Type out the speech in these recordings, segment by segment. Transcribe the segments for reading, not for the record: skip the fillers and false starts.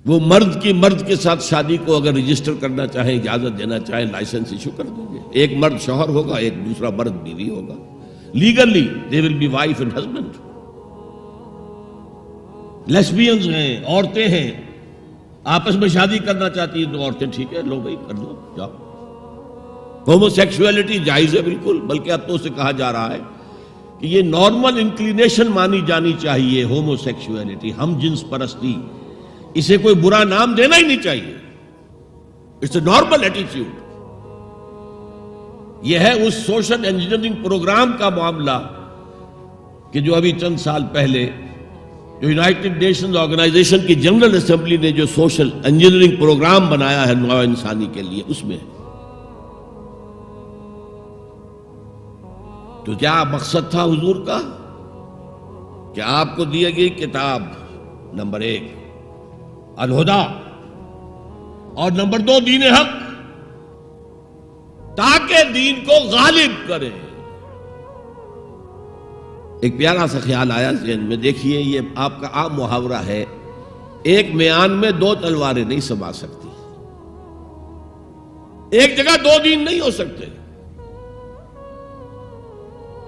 وہ مرد کی مرد کے ساتھ شادی کو اگر رجسٹر کرنا چاہیں، اجازت دینا چاہیں، لائسنس ایشو کر دیں گے. ایک مرد شوہر ہوگا، ایک دوسرا مرد بیوی ہوگا. Legally they will be wife and husband. Lesbians ہیں، عورتیں ہیں، آپس میں شادی کرنا چاہتی ہیں تو عورتیں ٹھیک ہے، لو بھائی کر دو، جاؤ. ہومو سیکسولیٹی جائز ہے بالکل، بلکہ اب تو اسے کہا جا رہا ہے کہ یہ نارمل انکلینیشن مانی جانی چاہیے. ہومو سیکسولیٹی، ہم جنس پرستی، اسے کوئی برا نام دینا ہی نہیں چاہیے. It's a normal attitude. یہ ہے اس سوشل انجینئرنگ پروگرام کا معاملہ کہ جو ابھی چند سال پہلے جو یونائٹڈ نیشنز آرگنائزیشن کی جنرل اسمبلی نے جو سوشل انجینئرنگ پروگرام بنایا ہے نوع انسانی کے لیے، اس میں تو کیا مقصد تھا حضور کا کہ آپ کو دی گئی کتاب نمبر 1 الہدا اور نمبر 2 دین حق، تاکہ دین کو غالب کرے. ایک پیارا سا خیال آیا ذہن میں، دیکھیے یہ آپ کا عام محاورہ ہے، ایک میان میں 2 تلواریں نہیں سما سکتی. ایک جگہ 2 دین نہیں ہو سکتے.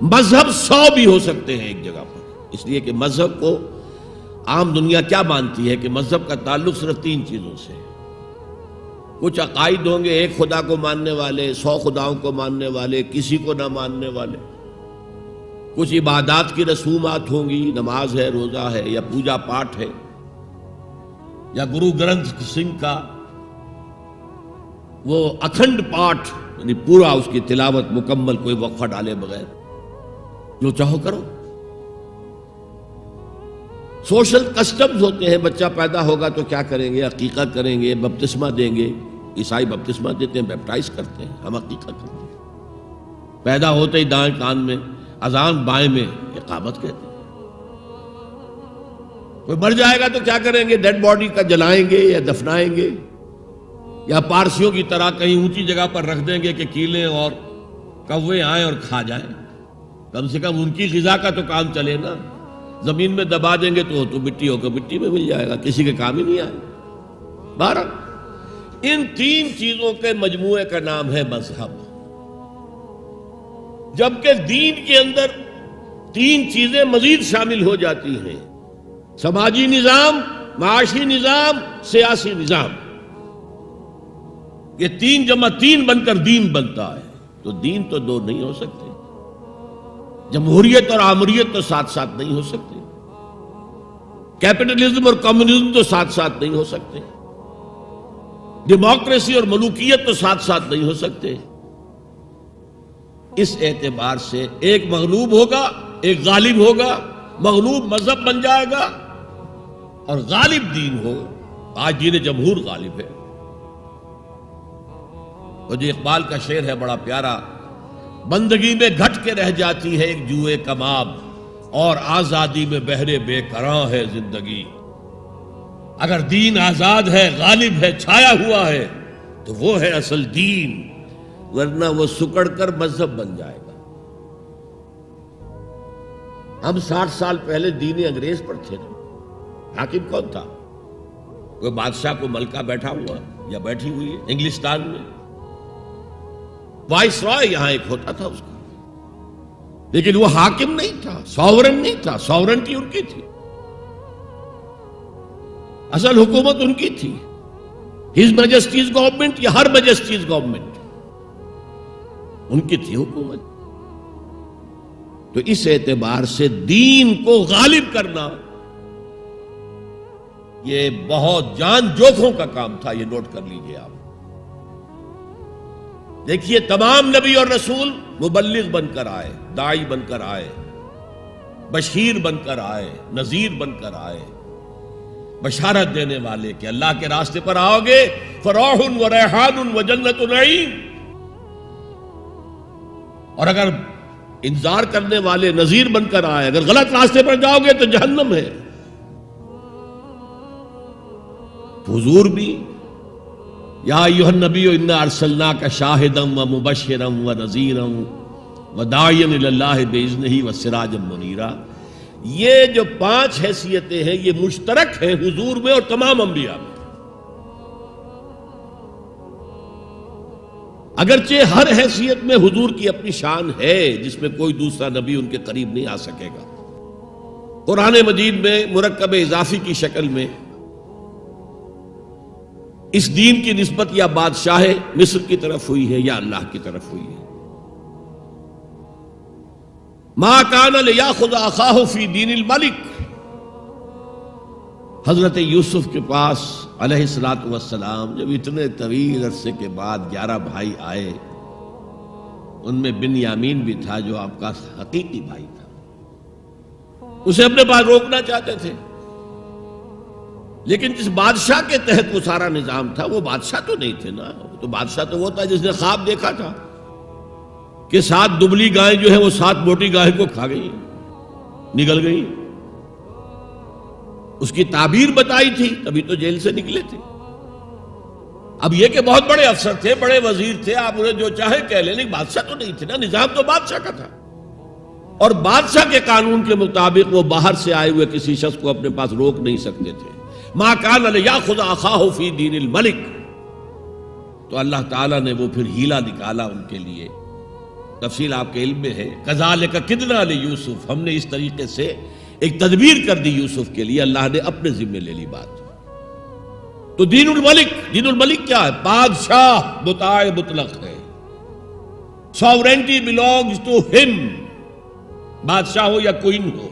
مذہب 100 بھی ہو سکتے ہیں ایک جگہ پر، اس لیے کہ مذہب کو عام دنیا کیا مانتی ہے کہ مذہب کا تعلق صرف 3 چیزوں سے. کچھ عقائد ہوں گے، ایک خدا کو ماننے والے، 100 خداؤں کو ماننے والے، کسی کو نہ ماننے والے. کچھ عبادات کی رسومات ہوں گی، نماز ہے، روزہ ہے، یا پوجا پاٹ ہے، یا گرو گرنتھ سنگھ کا وہ اکھنڈ پاٹ، یعنی پورا اس کی تلاوت مکمل، کوئی وقفہ ڈالے بغیر، جو چاہو کرو. سوشل کسٹمز ہوتے ہیں، بچہ پیدا ہوگا تو کیا کریں گے؟ عقیقہ کریں گے، بپتسمہ دیں گے. عیسائی بپتسمہ دیتے ہیں، بیپٹائز کرتے ہیں، ہم عقیقہ کرتے ہیں. پیدا ہوتے ہی دائیں کان میں اذان، بائیں میں اقامت کہتے ہیں. کوئی مر جائے گا تو کیا کریں گے؟ ڈیڈ باڈی کا جلائیں گے یا دفنائیں گے، یا پارسیوں کی طرح کہیں اونچی جگہ پر رکھ دیں گے کہ کیلیں اور کوے آئیں اور کھا جائیں. کم سے کم ان کی غذا کا تو کام چلے نا. زمین میں دبا دیں گے تو مٹی ہو کر مٹی میں مل جائے گا، کسی کے کام ہی نہیں آئے. 12 ان 3 چیزوں کے مجموعے کا نام ہے مذہب. جبکہ دین کے اندر 3 چیزیں مزید شامل ہو جاتی ہیں: سماجی نظام، معاشی نظام، سیاسی نظام. یہ 3 جمع 3 بن کر دین بنتا ہے. تو دین تو 2 نہیں ہو سکتے. جمہوریت اور آمریت تو ساتھ ساتھ نہیں ہو سکتے. کیپٹلزم اور کمیونزم تو ساتھ ساتھ نہیں ہو سکتے. ڈیموکریسی اور ملوکیت تو ساتھ ساتھ نہیں ہو سکتے. اس اعتبار سے ایک مغلوب ہوگا، ایک غالب ہوگا. مغلوب مذہب بن جائے گا اور غالب دین ہوگا. آج دین جمہور غالب ہے. اور جو اقبال کا شعر ہے بڑا پیارا: بندگی میں گھٹ کے رہ جاتی ہے ایک جوئے کباب، اور آزادی میں بہرے بے قراں ہے زندگی. اگر دین آزاد ہے، غالب ہے، چھایا ہوا ہے، تو وہ ہے اصل دین، ورنہ وہ سکڑ کر مذہب بن جائے گا. ہم 60 سال پہلے دین انگریز پر تھے. حاکم کون تھا؟ کوئی بادشاہ کو ملکہ بیٹھا ہوا یا بیٹھی ہوئی ہے انگلستان میں. وائس رائے یہاں ایک ہوتا تھا اس کا، لیکن وہ حاکم نہیں تھا، ساورن نہیں تھا. ساورنٹی ان کی تھی، اصل حکومت ان کی تھی. ہز میجسٹیز گورنمنٹ یا ہر میجسٹیز گورنمنٹ، ان کی تھی حکومت. تو اس اعتبار سے دین کو غالب کرنا یہ بہت جان جوکھوں کا کام تھا. یہ نوٹ کر لیجئے آپ. دیکھیے تمام نبی اور رسول مبلغ بن کر آئے، داعی بن کر آئے، بشیر بن کر آئے، نذیر بن کر آئے، بشارت دینے والے کہ اللہ کے راستے پر آؤ گے فروح و ریحان و جنت نعیم. اور اگر انذار کرنے والے نذیر بن کر آئے، اگر غلط راستے پر جاؤ گے تو جہنم ہے. حضور بھی یا ایھا النبی انا ارسلناک شاہدا و مبشرا و نذیرا و داعیا الی اللہ باذنہ و سراجا منیرا. یہ جو 5 حیثیتیں ہیں یہ مشترک ہیں حضور میں اور تمام انبیاء میں. اگرچہ ہر حیثیت میں حضور کی اپنی شان ہے جس میں کوئی دوسرا نبی ان کے قریب نہیں آ سکے گا۔ قرآن مجید میں مرکب اضافی کی شکل میں اس دین کی نسبت یا بادشاہ مصر کی طرف ہوئی ہے یا اللہ کی طرف ہوئی ہے۔ ما کان لیاخذ اخاہ فی دین الملک، حضرت یوسف کے پاس علیہ الصلوۃ والسلام جب اتنے طویل عرصے کے بعد 11 بھائی آئے، ان میں بنیامین بھی تھا جو آپ کا حقیقی بھائی تھا، اسے اپنے پاس روکنا چاہتے تھے، لیکن جس بادشاہ کے تحت وہ سارا نظام تھا وہ بادشاہ تو نہیں تھے نا، تو بادشاہ تو وہ تھا جس نے خواب دیکھا تھا کہ 7 دبلی گائیں جو ہے وہ 7 موٹی گائیں کو کھا گئی، نگل گئی، اس کی تعبیر بتائی تھی تبھی تو جیل سے نکلے تھے۔ اب یہ کہ بہت بڑے افسر تھے، بڑے وزیر تھے، آپ انہیں جو چاہے کہہ لیں، لیکن بادشاہ تو نہیں تھے نا، نظام تو بادشاہ کا تھا، اور بادشاہ کے قانون کے مطابق وہ باہر سے آئے ہوئے کسی شخص کو اپنے پاس روک نہیں سکتے تھے۔ ما کان لیاخذ اخاہ فی دین الملک، تو اللہ تعالیٰ نے وہ پھر ہیلا نکالا ان کے لیے، تفصیل آپ کے علم میں ہے۔ کذالک کدنا لیوسف، ہم نے اس طریقے سے ایک تدبیر کر دی یوسف کے لیے، اللہ نے اپنے ذمے لے لی بات۔ تو دین الملک، دین الملک کیا ہے؟ بادشاہ مطاع مطلق ہے، ساورینٹی بلونگز ٹو ہم، بادشاہ ہو یا کوئن ہو،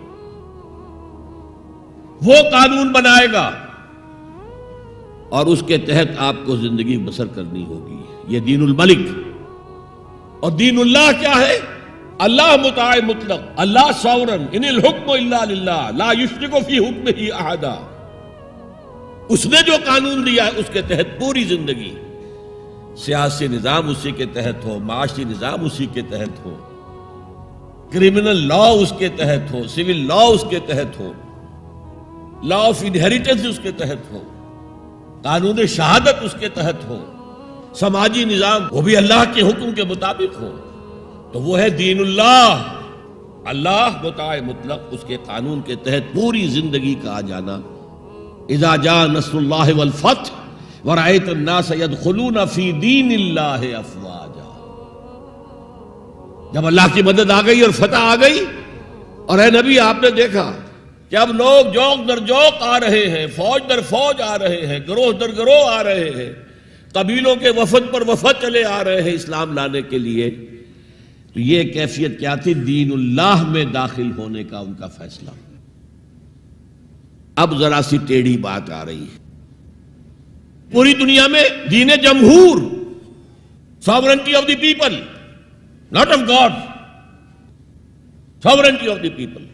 وہ قانون بنائے گا اور اس کے تحت آپ کو زندگی بسر کرنی ہوگی، یہ دین الملک۔ اور دین اللہ کیا ہے؟ اللہ مطاع مطلق، اللہ ساورن، ان الحکم الا للہ لا یشرک فی حکمہ احدا، اس نے جو قانون دیا ہے اس کے تحت پوری زندگی، سیاسی نظام اسی کے تحت ہو، معاشی نظام اسی کے تحت ہو، کرمنل لا اس کے تحت ہو، سول لا اس کے تحت ہو، لا آف انہیریٹنس اس کے تحت ہو، قانون شہادت اس کے تحت ہو، سماجی نظام وہ بھی اللہ کے حکم کے مطابق ہو، تو وہ ہے دین اللہ، اللہ مطاع مطلق، اس کے قانون کے تحت پوری زندگی کا آ جانا۔ اذا جاء نصر اللہ والفتح ورأیت الناس يدخلون فی دین اللہ افواجا، جب اللہ کی مدد آ گئی اور فتح آ گئی، اور اے نبی آپ نے دیکھا کہ اب لوگ جوق در جوق آ رہے ہیں، فوج در فوج آ رہے ہیں، گروہ در گروہ آ رہے ہیں، قبیلوں کے وفد پر وفد چلے آ رہے ہیں اسلام لانے کے لیے، تو یہ کیفیت کیا تھی؟ دین اللہ میں داخل ہونے کا ان کا فیصلہ۔ اب ذرا سی ٹیڑھی بات آ رہی ہے، پوری دنیا میں دین جمہور، sovereignty of the people, not of God, sovereignty of the people,